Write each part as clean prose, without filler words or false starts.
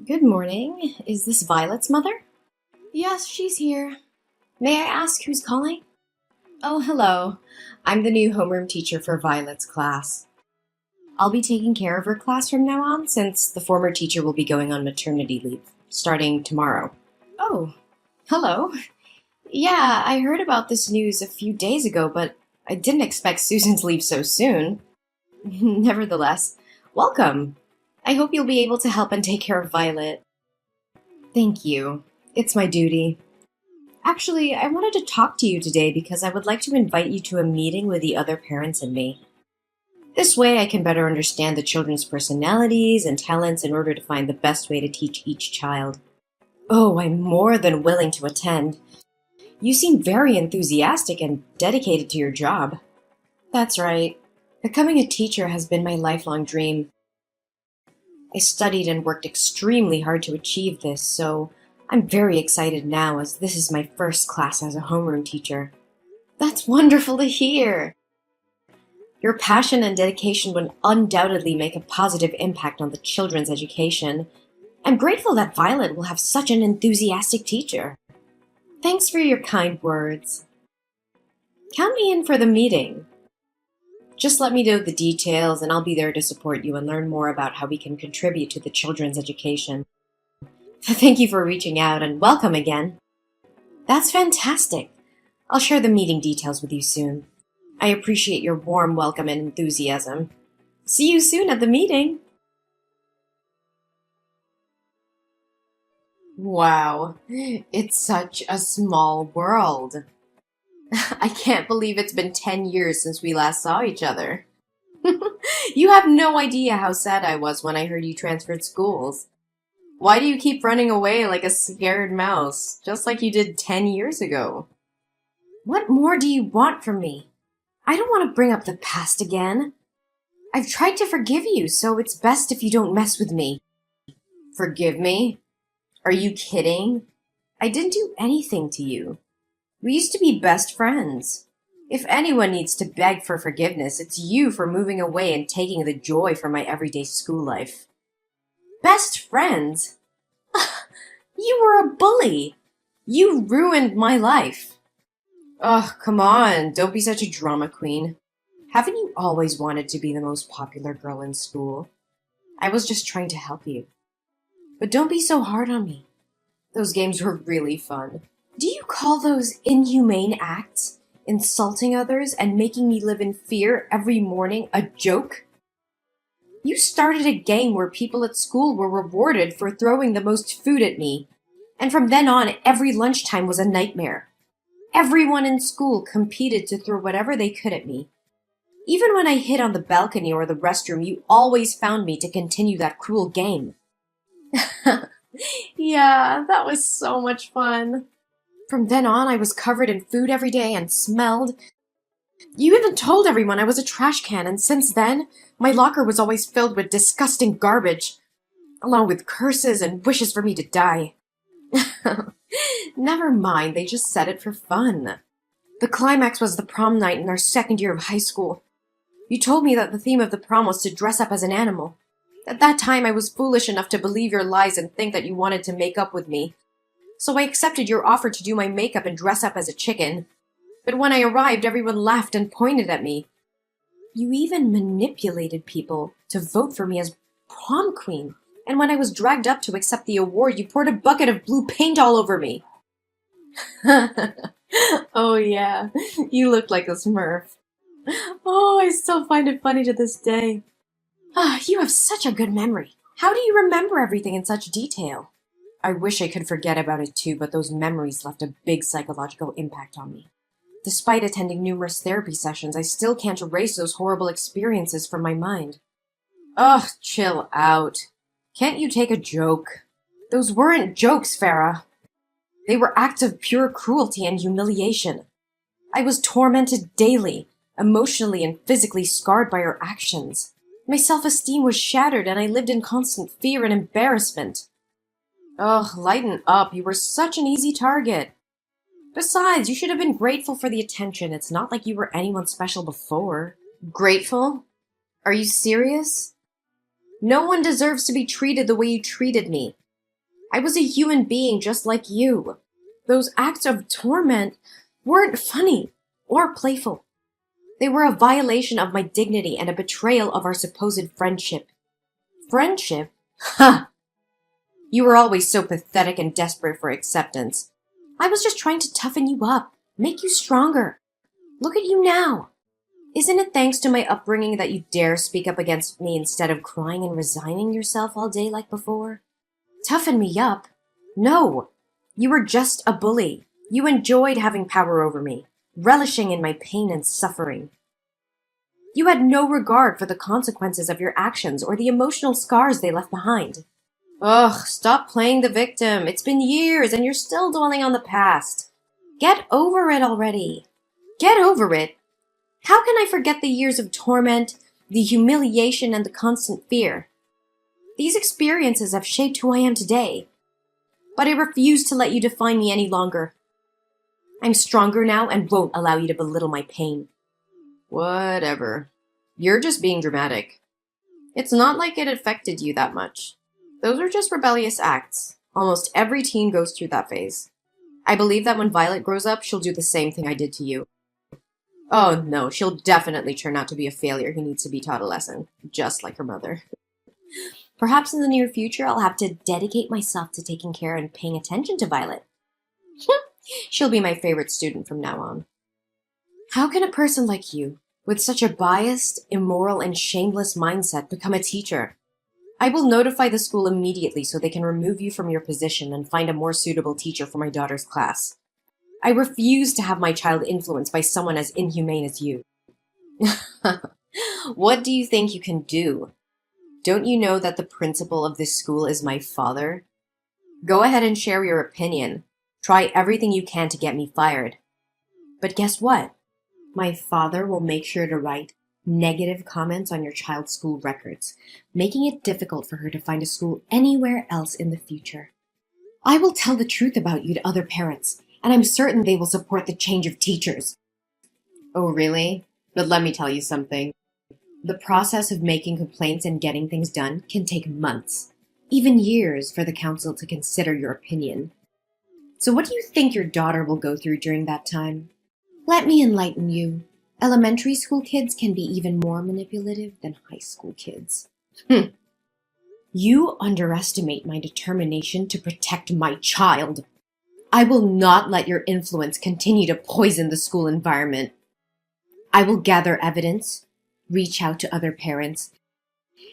Good morning. Is this Violet's mother? Yes, she's here. May I ask who's calling? Oh, hello. I'm the new homeroom teacher for Violet's class. I'll be taking care of her class from now on since the former teacher will be going on maternity leave, starting tomorrow. Oh, hello. Yeah, I heard about this news a few days ago, but I didn't expect Susan to leave so soon. Nevertheless, welcome. I hope you'll be able to help and take care of Violet. Thank you. It's my duty. Actually, I wanted to talk to you today because I would like to invite you to a meeting with the other parents and me. This way I can better understand the children's personalities and talents in order to find the best way to teach each child. Oh, I'm more than willing to attend. You seem very enthusiastic and dedicated to your job. That's right. Becoming a teacher has been my lifelong dream. I studied and worked extremely hard to achieve this, so I'm very excited now as this is my first class as a homeroom teacher. That's wonderful to hear! Your passion and dedication would undoubtedly make a positive impact on the children's education. I'm grateful that Violet will have such an enthusiastic teacher. Thanks for your kind words. Count me in for the meeting. Just let me know the details and I'll be there to support you and learn more about how we can contribute to the children's education. Thank you for reaching out and welcome again. That's fantastic. I'll share the meeting details with you soon. I appreciate your warm welcome and enthusiasm. See you soon at the meeting. Wow, it's such a small world. I can't believe it's been 10 years since we last saw each other. You have no idea how sad I was when I heard you transferred schools. Why do you keep running away like a scared mouse, just like you did 10 years ago? What more do you want from me? I don't want to bring up the past again. I've tried to forgive you, so it's best if you don't mess with me. Forgive me? Are you kidding? I didn't do anything to you. We used to be best friends. If anyone needs to beg for forgiveness, it's you for moving away and taking the joy from my everyday school life. Best friends? You were a bully. You ruined my life. Ugh, come on, don't be such a drama queen. Haven't you always wanted to be the most popular girl in school? I was just trying to help you. But don't be so hard on me. Those games were really fun. Do you call those inhumane acts, insulting others and making me live in fear every morning, a joke? You started a game where people at school were rewarded for throwing the most food at me, and from then on, every lunchtime was a nightmare. Everyone in school competed to throw whatever they could at me. Even when I hid on the balcony or the restroom, you always found me to continue that cruel game. Yeah, that was so much fun. From then on, I was covered in food every day and smelled. You even told everyone I was a trash can, and since then, my locker was always filled with disgusting garbage, along with curses and wishes for me to die. Never mind, they just said it for fun. The climax was the prom night in our second year of high school. You told me that the theme of the prom was to dress up as an animal. At that time, I was foolish enough to believe your lies and think that you wanted to make up with me. So I accepted your offer to do my makeup and dress up as a chicken. But when I arrived, everyone laughed and pointed at me. You even manipulated people to vote for me as prom queen. And when I was dragged up to accept the award, you poured a bucket of blue paint all over me. Oh yeah, you looked like a Smurf. Oh, I still find it funny to this day. Ah, you have such a good memory. How do you remember everything in such detail? I wish I could forget about it too, but those memories left a big psychological impact on me. Despite attending numerous therapy sessions, I still can't erase those horrible experiences from my mind. Ugh, chill out. Can't you take a joke? Those weren't jokes, Farah. They were acts of pure cruelty and humiliation. I was tormented daily, emotionally and physically scarred by her actions. My self-esteem was shattered and I lived in constant fear and embarrassment. Ugh, lighten up. You were such an easy target. Besides, you should have been grateful for the attention. It's not like you were anyone special before. Grateful? Are you serious? No one deserves to be treated the way you treated me. I was a human being just like you. Those acts of torment weren't funny or playful. They were a violation of my dignity and a betrayal of our supposed friendship. Friendship? Ha! You were always so pathetic and desperate for acceptance. I was just trying to toughen you up, make you stronger. Look at you now. Isn't it thanks to my upbringing that you dare speak up against me instead of crying and resigning yourself all day like before? Toughen me up? No. You were just a bully. You enjoyed having power over me, relishing in my pain and suffering. You had no regard for the consequences of your actions or the emotional scars they left behind. Ugh, stop playing the victim. It's been years and you're still dwelling on the past. Get over it already. Get over it. How can I forget the years of torment, the humiliation, and the constant fear? These experiences have shaped who I am today, but I refuse to let you define me any longer. I'm stronger now and won't allow you to belittle my pain. Whatever. You're just being dramatic. It's not like it affected you that much. Those are just rebellious acts. Almost every teen goes through that phase. I believe that when Violet grows up, she'll do the same thing I did to you. Oh no, she'll definitely turn out to be a failure who needs to be taught a lesson, just like her mother. Perhaps in the near future, I'll have to dedicate myself to taking care and paying attention to Violet. She'll be my favorite student from now on. How can a person like you, with such a biased, immoral, and shameless mindset, become a teacher? I will notify the school immediately so they can remove you from your position and find a more suitable teacher for my daughter's class. I refuse to have my child influenced by someone as inhumane as you. What do you think you can do? Don't you know that the principal of this school is my father? Go ahead and share your opinion. Try everything you can to get me fired. But guess what? My father will make sure to write negative comments on your child's school records, making it difficult for her to find a school anywhere else in the future. I will tell the truth about you to other parents, and I'm certain they will support the change of teachers. Oh, really? But let me tell you something. The process of making complaints and getting things done can take months, even years, for the council to consider your opinion. So what do you think your daughter will go through during that time? Let me enlighten you. Elementary school kids can be even more manipulative than high school kids. You underestimate my determination to protect my child. I will not let your influence continue to poison the school environment. I will gather evidence, reach out to other parents,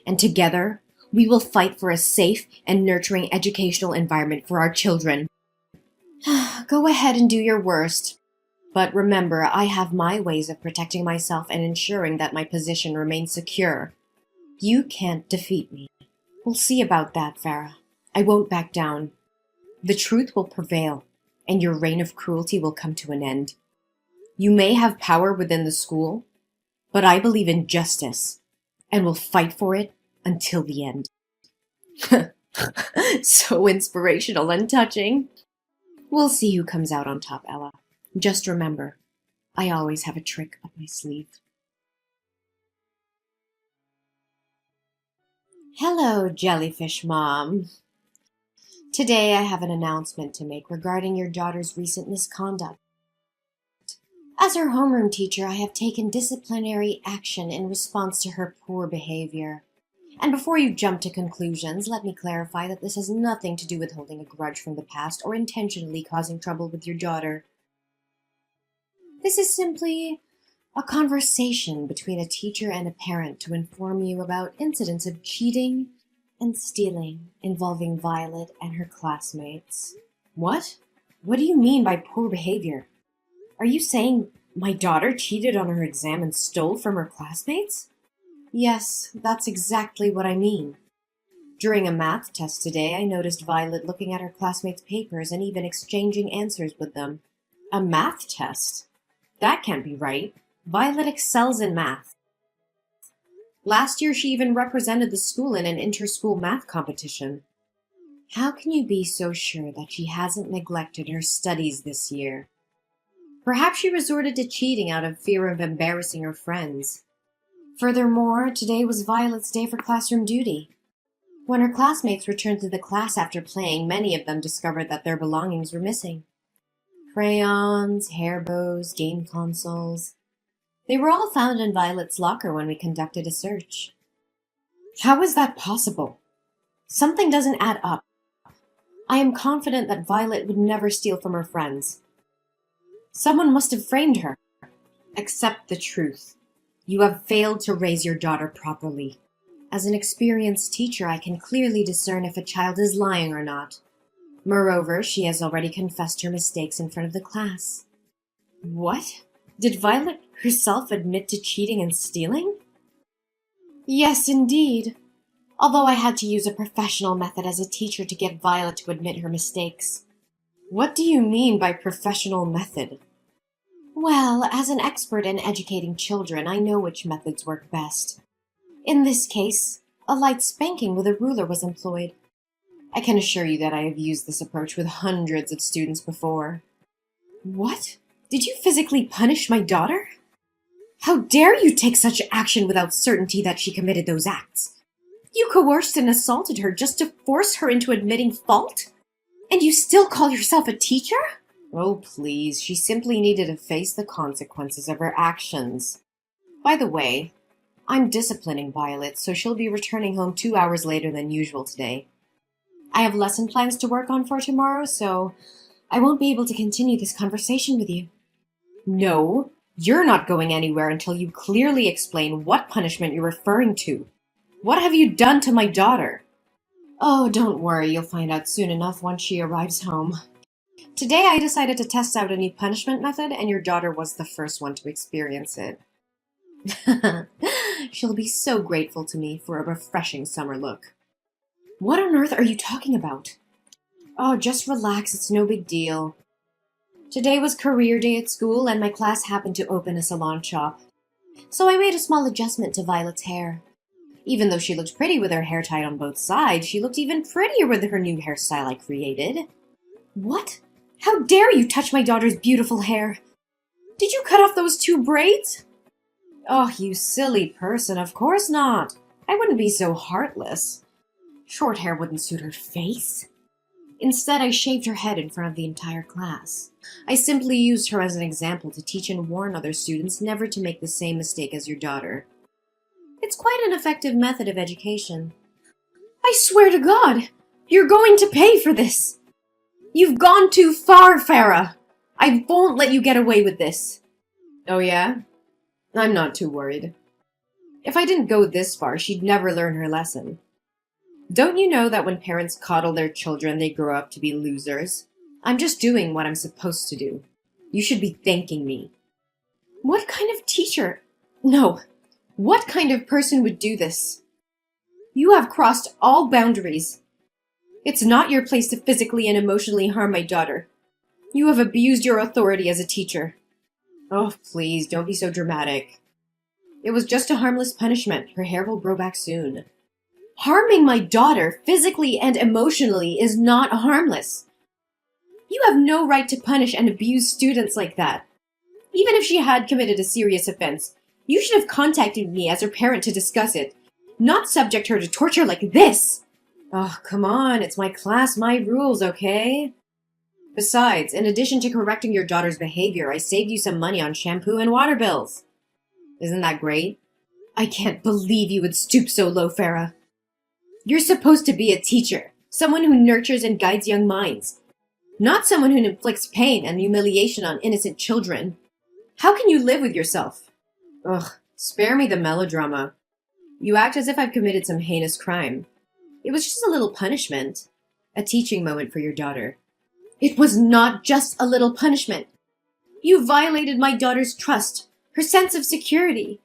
and together we will fight for a safe and nurturing educational environment for our children. Go ahead and do your worst. But remember, I have my ways of protecting myself and ensuring that my position remains secure. You can't defeat me. We'll see about that, Farah. I won't back down. The truth will prevail, and your reign of cruelty will come to an end. You may have power within the school, but I believe in justice, and will fight for it until the end. So inspirational and touching. We'll see who comes out on top, Ella. Just remember, I always have a trick up my sleeve. Hello, Jellyfish Mom. Today I have an announcement to make regarding your daughter's recent misconduct. As her homeroom teacher, I have taken disciplinary action in response to her poor behavior. And before you jump to conclusions, let me clarify that this has nothing to do with holding a grudge from the past or intentionally causing trouble with your daughter. This is simply a conversation between a teacher and a parent to inform you about incidents of cheating and stealing involving Violet and her classmates. What? What do you mean by poor behavior? Are you saying my daughter cheated on her exam and stole from her classmates? Yes, that's exactly what I mean. During a math test today, I noticed Violet looking at her classmates' papers and even exchanging answers with them. A math test? That can't be right. Violet excels in math. Last year, she even represented the school in an inter-school math competition. How can you be so sure that she hasn't neglected her studies this year? Perhaps she resorted to cheating out of fear of embarrassing her friends. Furthermore, today was Violet's day for classroom duty. When her classmates returned to the class after playing, many of them discovered that their belongings were missing. Crayons, hair bows, game consoles. They were all found in Violet's locker when we conducted a search. How is that possible? Something doesn't add up. I am confident that Violet would never steal from her friends. Someone must have framed her. Accept the truth. You have failed to raise your daughter properly. As an experienced teacher, I can clearly discern if a child is lying or not. Moreover, she has already confessed her mistakes in front of the class. What? Did Violet herself admit to cheating and stealing? Yes, indeed. Although I had to use a professional method as a teacher to get Violet to admit her mistakes. What do you mean by professional method? Well, as an expert in educating children, I know which methods work best. In this case, a light spanking with a ruler was employed. I can assure you that I have used this approach with hundreds of students before. What? Did you physically punish my daughter? How dare you take such action without certainty that she committed those acts? You coerced and assaulted her just to force her into admitting fault? And you still call yourself a teacher? Oh, please, she simply needed to face the consequences of her actions. By the way, I'm disciplining Violet, so she'll be returning home 2 hours later than usual today. I have lesson plans to work on for tomorrow, so I won't be able to continue this conversation with you. No, you're not going anywhere until you clearly explain what punishment you're referring to. What have you done to my daughter? Oh, don't worry, you'll find out soon enough once she arrives home. Today I decided to test out a new punishment method, and your daughter was the first one to experience it. She'll be so grateful to me for a refreshing summer look. What on earth are you talking about? Oh, just relax, it's no big deal. Today was career day at school, and my class happened to open a salon shop. So I made a small adjustment to Violet's hair. Even though she looked pretty with her hair tied on both sides, she looked even prettier with her new hairstyle I created. What? How dare you touch my daughter's beautiful hair? Did you cut off those 2 braids? Oh, you silly person, of course not. I wouldn't be so heartless. Short hair wouldn't suit her face. Instead, I shaved her head in front of the entire class. I simply used her as an example to teach and warn other students never to make the same mistake as your daughter. It's quite an effective method of education. I swear to God, you're going to pay for this. You've gone too far, Farah. I won't let you get away with this. Oh yeah? I'm not too worried. If I didn't go this far, she'd never learn her lesson. Don't you know that when parents coddle their children, they grow up to be losers? I'm just doing what I'm supposed to do. You should be thanking me. What kind of teacher? No. What kind of person would do this? You have crossed all boundaries. It's not your place to physically and emotionally harm my daughter. You have abused your authority as a teacher. Oh, please, don't be so dramatic. It was just a harmless punishment. Her hair will grow back soon. Harming my daughter physically and emotionally is not harmless. You have no right to punish and abuse students like that. Even if she had committed a serious offense, you should have contacted me as her parent to discuss it, not subject her to torture like this. Oh, come on, it's my class, my rules, okay? Besides, in addition to correcting your daughter's behavior, I saved you some money on shampoo and water bills. Isn't that great? I can't believe you would stoop so low, Farah. You're supposed to be a teacher, someone who nurtures and guides young minds, not someone who inflicts pain and humiliation on innocent children. How can you live with yourself? Ugh, spare me the melodrama. You act as if I've committed some heinous crime. It was just a little punishment. A teaching moment for your daughter. It was not just a little punishment. You violated my daughter's trust, her sense of security.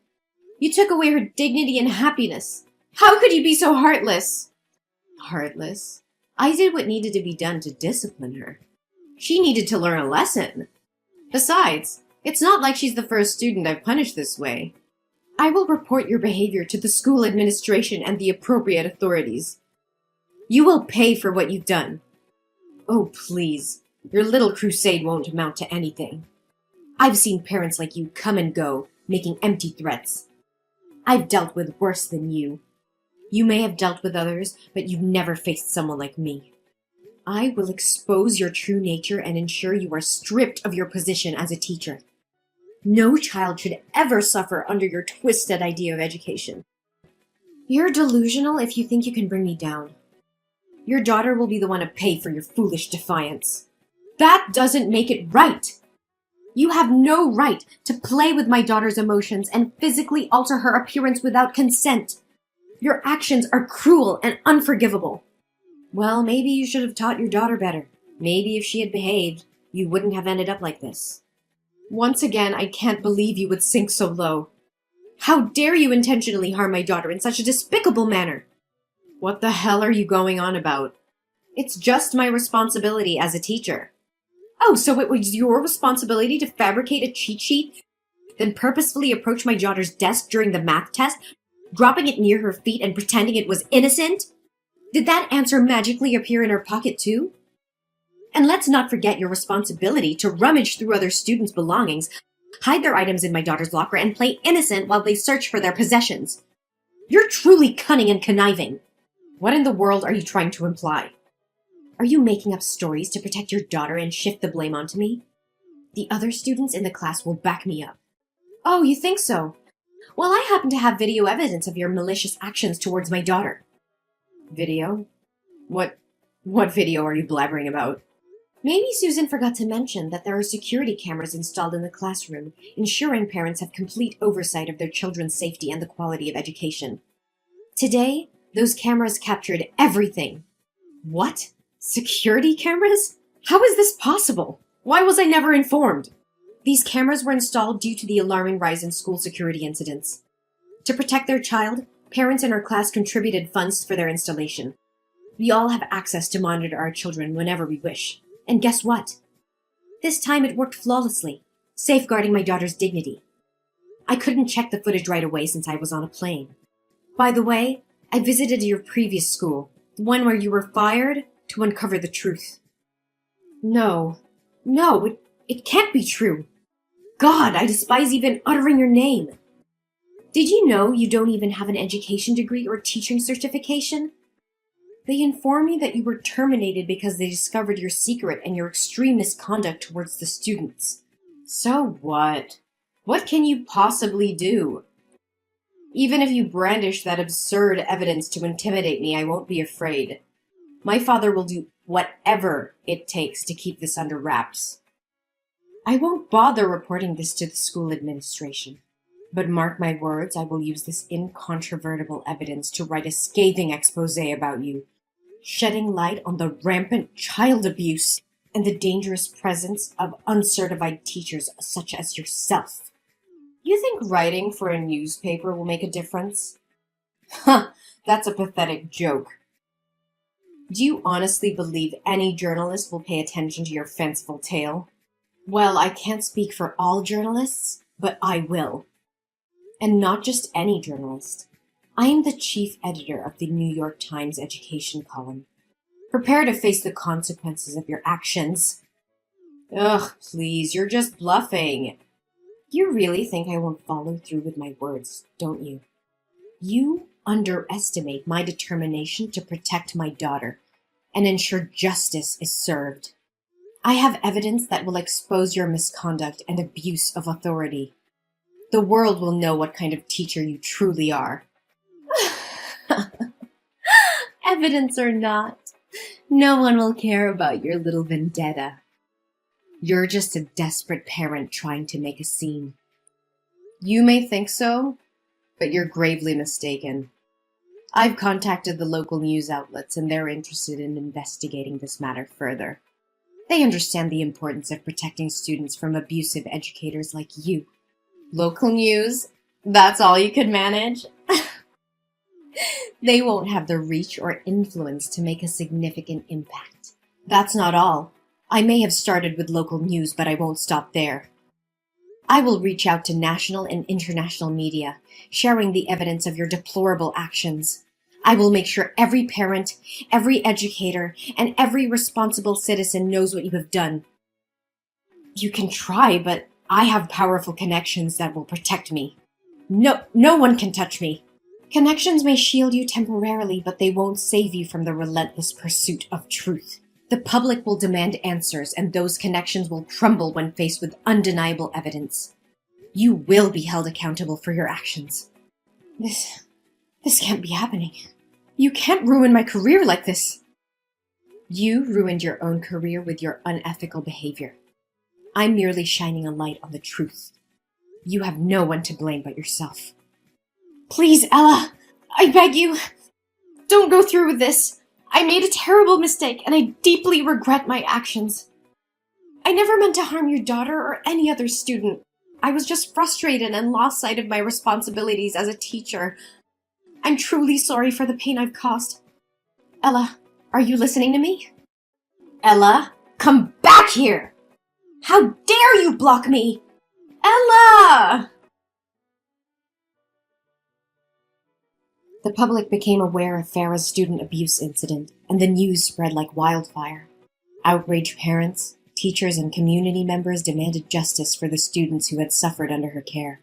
You took away her dignity and happiness. How could you be so heartless? Heartless? I did what needed to be done to discipline her. She needed to learn a lesson. Besides, it's not like she's the first student I've punished this way. I will report your behavior to the school administration and the appropriate authorities. You will pay for what you've done. Oh, please. Your little crusade won't amount to anything. I've seen parents like you come and go, making empty threats. I've dealt with worse than you. You may have dealt with others, but you've never faced someone like me. I will expose your true nature and ensure you are stripped of your position as a teacher. No child should ever suffer under your twisted idea of education. You're delusional if you think you can bring me down. Your daughter will be the one to pay for your foolish defiance. That doesn't make it right! You have no right to play with my daughter's emotions and physically alter her appearance without consent. Your actions are cruel and unforgivable. Well, maybe you should have taught your daughter better. Maybe if she had behaved, you wouldn't have ended up like this. Once again, I can't believe you would sink so low. How dare you intentionally harm my daughter in such a despicable manner? What the hell are you going on about? It's just my responsibility as a teacher. Oh, so it was your responsibility to fabricate a cheat sheet, then purposefully approach my daughter's desk during the math test, dropping it near her feet and pretending it was innocent? Did that answer magically appear in her pocket too? And let's not forget your responsibility to rummage through other students' belongings, hide their items in my daughter's locker, and play innocent while they search for their possessions. You're truly cunning and conniving. What in the world are you trying to imply? Are you making up stories to protect your daughter and shift the blame onto me? The other students in the class will back me up. Oh, you think so? Well, I happen to have video evidence of your malicious actions towards my daughter. Video? What video are you blabbering about? Maybe Susan forgot to mention that there are security cameras installed in the classroom, ensuring parents have complete oversight of their children's safety and the quality of education. Today, those cameras captured everything. What? Security cameras? How is this possible? Why was I never informed? These cameras were installed due to the alarming rise in school security incidents. To protect their child, parents in our class contributed funds for their installation. We all have access to monitor our children whenever we wish. And guess what? This time it worked flawlessly, safeguarding my daughter's dignity. I couldn't check the footage right away since I was on a plane. By the way, I visited your previous school, the one where you were fired, to uncover the truth. No, it can't be true. God, I despise even uttering your name. Did you know you don't even have an education degree or teaching certification? They informed me that you were terminated because they discovered your secret and your extreme misconduct towards the students. So what? What can you possibly do? Even if you brandish that absurd evidence to intimidate me, I won't be afraid. My father will do whatever it takes to keep this under wraps. I won't bother reporting this to the school administration. But mark my words, I will use this incontrovertible evidence to write a scathing expose about you, shedding light on the rampant child abuse and the dangerous presence of uncertified teachers such as yourself. You think writing for a newspaper will make a difference? Huh, that's a pathetic joke. Do you honestly believe any journalist will pay attention to your fanciful tale? Well, I can't speak for all journalists, but I will. And not just any journalist. I am the chief editor of the New York Times education column. Prepare to face the consequences of your actions. Ugh, please, you're just bluffing. You really think I won't follow through with my words, don't you? You underestimate my determination to protect my daughter and ensure justice is served. I have evidence that will expose your misconduct and abuse of authority. The world will know what kind of teacher you truly are. Evidence or not, no one will care about your little vendetta. You're just a desperate parent trying to make a scene. You may think so, but you're gravely mistaken. I've contacted the local news outlets and they're interested in investigating this matter further. They understand the importance of protecting students from abusive educators like you. Local news? That's all you could manage? They won't have the reach or influence to make a significant impact. That's not all. I may have started with local news, but I won't stop there. I will reach out to national and international media, sharing the evidence of your deplorable actions. I will make sure every parent, every educator, and every responsible citizen knows what you have done. You can try, but I have powerful connections that will protect me. No one can touch me. Connections may shield you temporarily, but they won't save you from the relentless pursuit of truth. The public will demand answers, and those connections will crumble when faced with undeniable evidence. You will be held accountable for your actions. This can't be happening. You can't ruin my career like this. You ruined your own career with your unethical behavior. I'm merely shining a light on the truth. You have no one to blame but yourself. Please, Ella, I beg you, don't go through with this. I made a terrible mistake, and I deeply regret my actions. I never meant to harm your daughter or any other student. I was just frustrated and lost sight of my responsibilities as a teacher. I'm truly sorry for the pain I've caused. Ella, are you listening to me? Ella, come back here! How dare you block me? Ella! The public became aware of Farah's student abuse incident, and the news spread like wildfire. Outraged parents, teachers, and community members demanded justice for the students who had suffered under her care.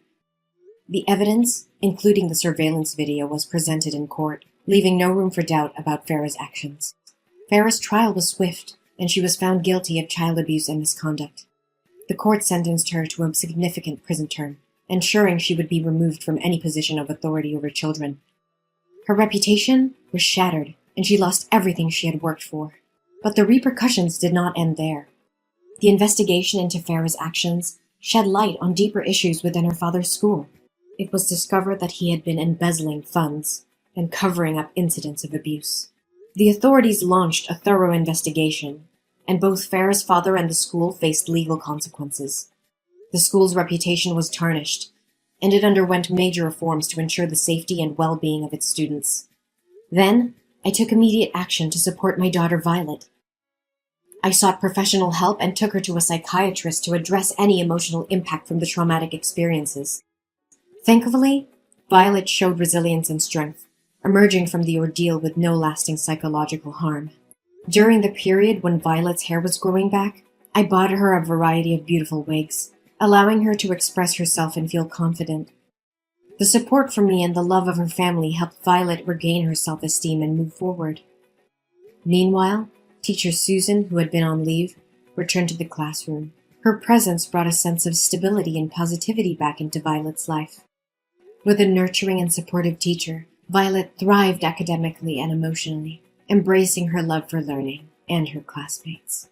The evidence, including the surveillance video, was presented in court, leaving no room for doubt about Farah's actions. Farah's trial was swift, and she was found guilty of child abuse and misconduct. The court sentenced her to a significant prison term, ensuring she would be removed from any position of authority over children. Her reputation was shattered, and she lost everything she had worked for. But the repercussions did not end there. The investigation into Farah's actions shed light on deeper issues within her father's school. It was discovered that he had been embezzling funds and covering up incidents of abuse. The authorities launched a thorough investigation, and both Farah's father and the school faced legal consequences. The school's reputation was tarnished, and it underwent major reforms to ensure the safety and well-being of its students. Then, I took immediate action to support my daughter Violet. I sought professional help and took her to a psychiatrist to address any emotional impact from the traumatic experiences. Thankfully, Violet showed resilience and strength, emerging from the ordeal with no lasting psychological harm. During the period when Violet's hair was growing back, I bought her a variety of beautiful wigs, allowing her to express herself and feel confident. The support from me and the love of her family helped Violet regain her self-esteem and move forward. Meanwhile, teacher Susan, who had been on leave, returned to the classroom. Her presence brought a sense of stability and positivity back into Violet's life. With a nurturing and supportive teacher, Violet thrived academically and emotionally, embracing her love for learning and her classmates.